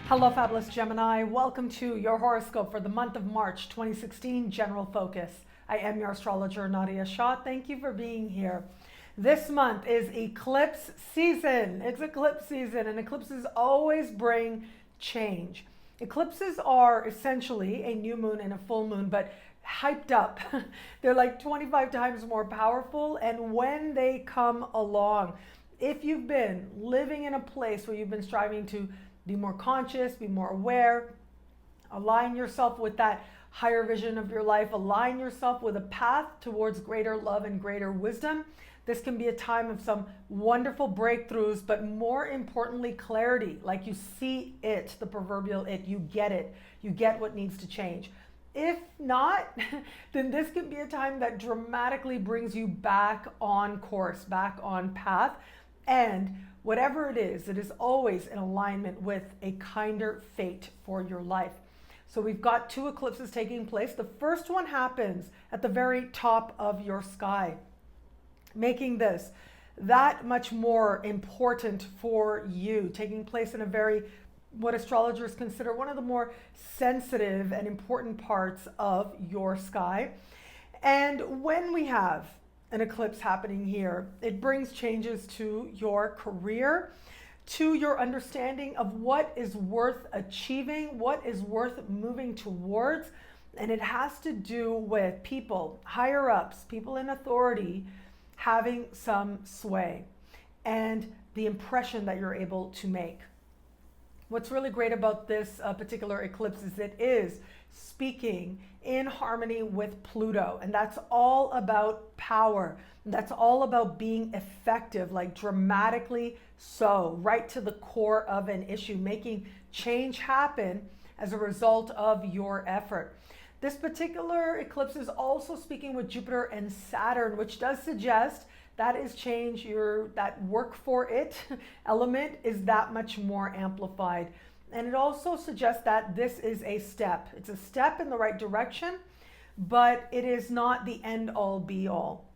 Hello, fabulous Gemini. Welcome to your horoscope for the month of March 2016, General Focus. I am your astrologer, Nadiya Shah. Thank you for being here. This month is eclipse season. It's eclipse season, and eclipses always bring change. Eclipses are essentially a new moon and a full moon, but hyped up. They're like 25 times more powerful, and when they come along, if you've been living in a place where you've been striving to be more conscious, be more aware, align yourself with that higher vision of your life, align yourself with a path towards greater love and greater wisdom, this can be a time of some wonderful breakthroughs, but more importantly, clarity. Like you see it, the proverbial it, you get it. You get what needs to change. If not, then this can be a time that dramatically brings you back on course, back on path. And whatever it is always in alignment with a kinder fate for your life. So we've got two eclipses taking place. The first one happens at the very top of your sky, making this that much more important for you, taking place in a very, what astrologers consider one of the more sensitive and important parts of your sky. And when we have an eclipse happening here, it brings changes to your career, to your understanding of what is worth achieving, what is worth moving towards. And it has to do with people, higher ups, people in authority, having some sway and the impression that you're able to make. What's really great about this particular eclipse is it is speaking in harmony with Pluto, and that's all about power. That's all about being effective, like dramatically so, right to the core of an issue, making change happen as a result of your effort. This particular eclipse is also speaking with Jupiter and Saturn, which does suggest that is change. That work for it element is that much more amplified. And it also suggests that this is a step. It's a step in the right direction, but it is not the end all be all.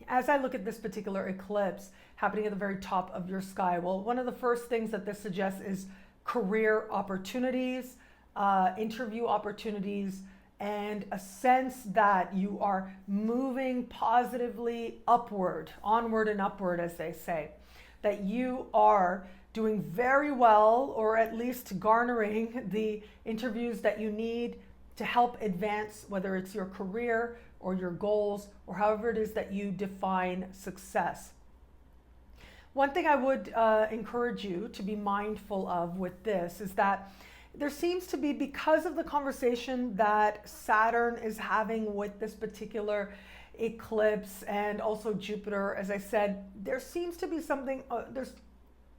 As I look at this particular eclipse happening at the very top of your sky, well, one of the first things that this suggests is career opportunities, interview opportunities, and a sense that you are moving positively upward, onward and upward, as they say, that you are doing very well, or at least garnering the interviews that you need to help advance, whether it's your career or your goals, or however it is that you define success. One thing I would encourage you to be mindful of with this is that there seems to be, because of the conversation that Saturn is having with this particular eclipse and also Jupiter, as I said, there seems to be something, there's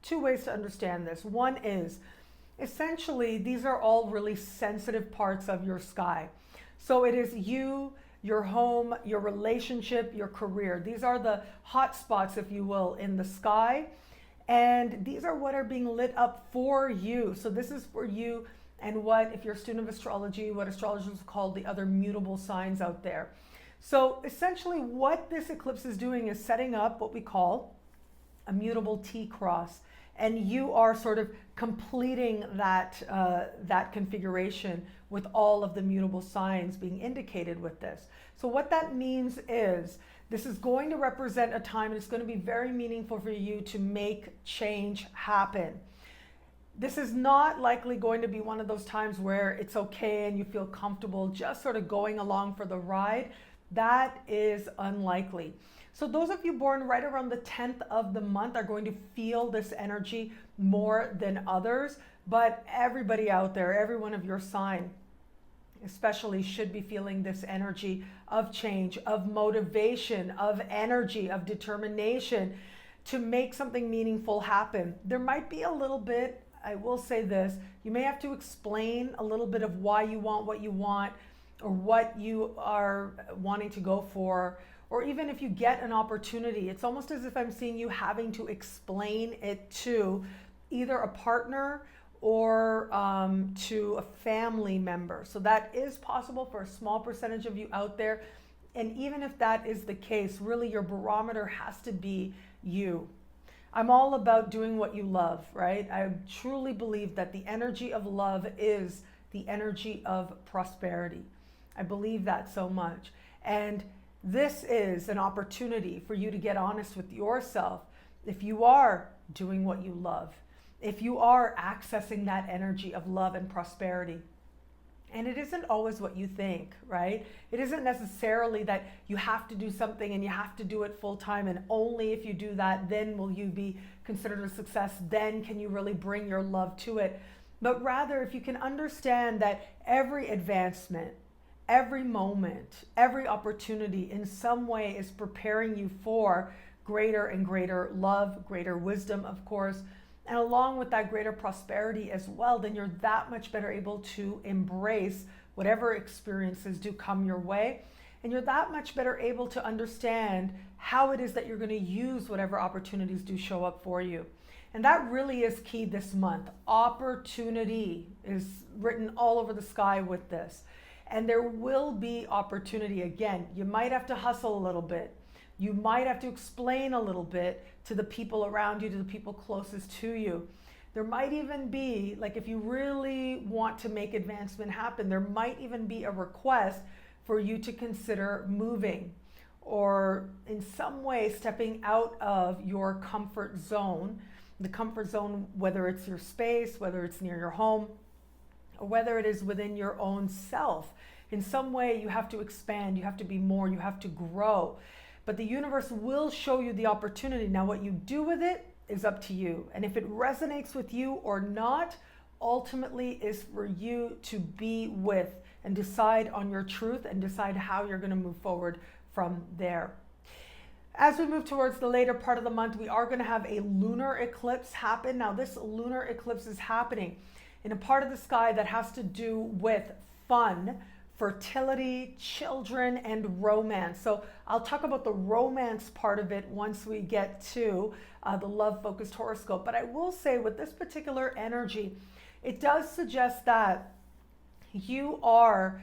two ways to understand this. One is, essentially, these are all really sensitive parts of your sky. So it is you, your home, your relationship, your career. These are the hot spots, if you will, in the sky. And these are what are being lit up for you. So this is for you and what, if you're a student of astrology, what astrologers call the other mutable signs out there. So essentially what this eclipse is doing is setting up what we call a mutable T-cross. And you are sort of completing that, that configuration with all of the mutable signs being indicated with this. So what that means is this is going to represent a time, and it's going to be very meaningful for you to make change happen. This is not likely going to be one of those times where it's okay and you feel comfortable just sort of going along for the ride. That is unlikely. So those of you born right around the 10th of the month are going to feel this energy more than others, but everybody out there, every one of your sign especially, should be feeling this energy of change, of motivation, of energy, of determination to make something meaningful happen. There might be a little bit, I will say this, you may have to explain a little bit of why you want what you want, or what you are wanting to go for. Or even if you get an opportunity, it's almost as if I'm seeing you having to explain it to either a partner or to a family member. So that is possible for a small percentage of you out there. And even if that is the case, really your barometer has to be you. I'm all about doing what you love, right? I truly believe that the energy of love is the energy of prosperity. I believe that so much. And this is an opportunity for you to get honest with yourself. If you are doing what you love, if you are accessing that energy of love and prosperity, and it isn't always what you think, right? It isn't necessarily that you have to do something and you have to do it full time, and only if you do that, then will you be considered a success, then can you really bring your love to it. But rather, if you can understand that every advancement, every moment, every opportunity in some way is preparing you for greater and greater love, greater wisdom, of course, and along with that greater prosperity as well, then you're that much better able to embrace whatever experiences do come your way. And you're that much better able to understand how it is that you're going to use whatever opportunities do show up for you. And that really is key this month. Opportunity is written all over the sky with this. And there will be opportunity. Again, you might have to hustle a little bit. You might have to explain a little bit to the people around you, to the people closest to you. There might even be, like if you really want to make advancement happen, there might even be a request for you to consider moving or in some way stepping out of your comfort zone. The comfort zone, whether it's your space, whether it's near your home, or whether it is within your own self. In some way, you have to expand, you have to be more, you have to grow. But the universe will show you the opportunity. Now, what you do with it is up to you. And if it resonates with you or not, ultimately is for you to be with and decide on your truth and decide how you're going to move forward from there. As we move towards the later part of the month, we are going to have a lunar eclipse happen. Now, this lunar eclipse is happening in a part of the sky that has to do with fun, fertility, children, and romance. So I'll talk about the romance part of it once we get to the love-focused horoscope. But I will say with this particular energy, it does suggest that you are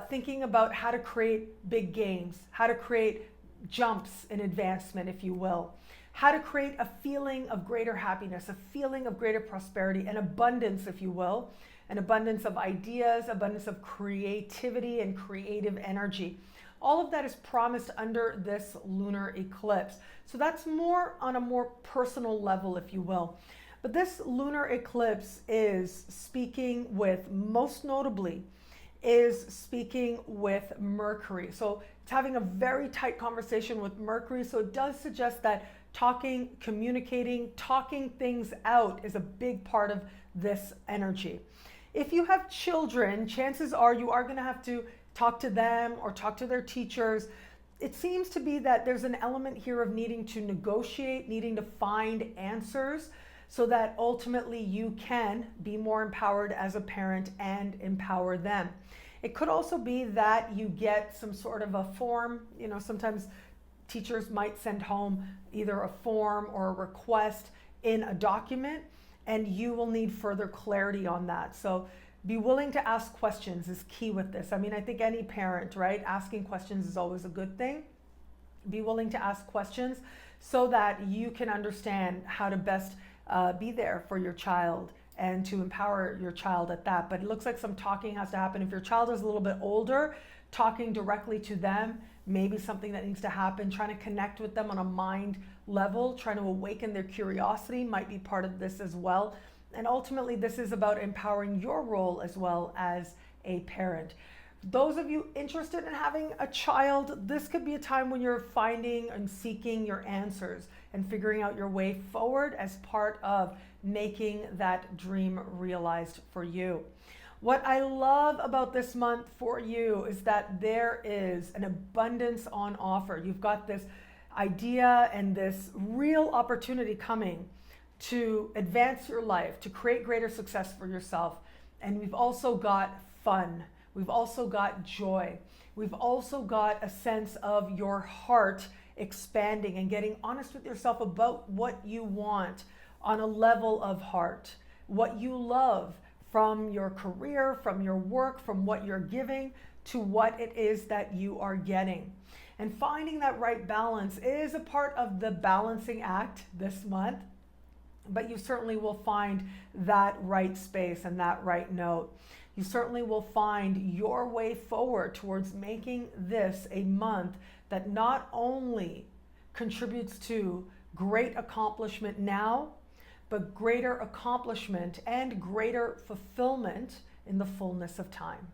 thinking about how to create big gains, how to create jumps in advancement, if you will, how to create a feeling of greater happiness, a feeling of greater prosperity, and abundance, if you will, an abundance of ideas, abundance of creativity and creative energy. All of that is promised under this lunar eclipse. So that's more on a more personal level, if you will. But this lunar eclipse is speaking with, most notably, is speaking with Mercury. So it's having a very tight conversation with Mercury. So it does suggest that talking, communicating, talking things out is a big part of this energy. If you have children, chances are you are going to have to talk to them or talk to their teachers. It seems to be that there's an element here of needing to negotiate, needing to find answers so that ultimately you can be more empowered as a parent and empower them. It could also be that you get some sort of a form. You know, sometimes teachers might send home either a form or a request in a document, and you will need further clarity on that. So be willing to ask questions is key with this. I mean, I think any parent, right? Asking questions is always a good thing. Be willing to ask questions so that you can understand how to best be there for your child and to empower your child at that. But it looks like some talking has to happen. If your child is a little bit older, talking directly to them, maybe something that needs to happen, trying to connect with them on a mind level, trying to awaken their curiosity might be part of this as well. And ultimately, this is about empowering your role as well as a parent. Those of you interested in having a child, this could be a time when you're finding and seeking your answers and figuring out your way forward as part of making that dream realized for you. What I love about this month for you is that there is an abundance on offer. You've got this idea and this real opportunity coming to advance your life, to create greater success for yourself. And we've also got fun. We've also got joy. We've also got a sense of your heart expanding and getting honest with yourself about what you want on a level of heart, what you love from your career, from your work, from what you're giving to what it is that you are getting. And finding that right balance is a part of the balancing act this month, but you certainly will find that right space and that right note. You certainly will find your way forward towards making this a month that not only contributes to great accomplishment now, but greater accomplishment and greater fulfillment in the fullness of time.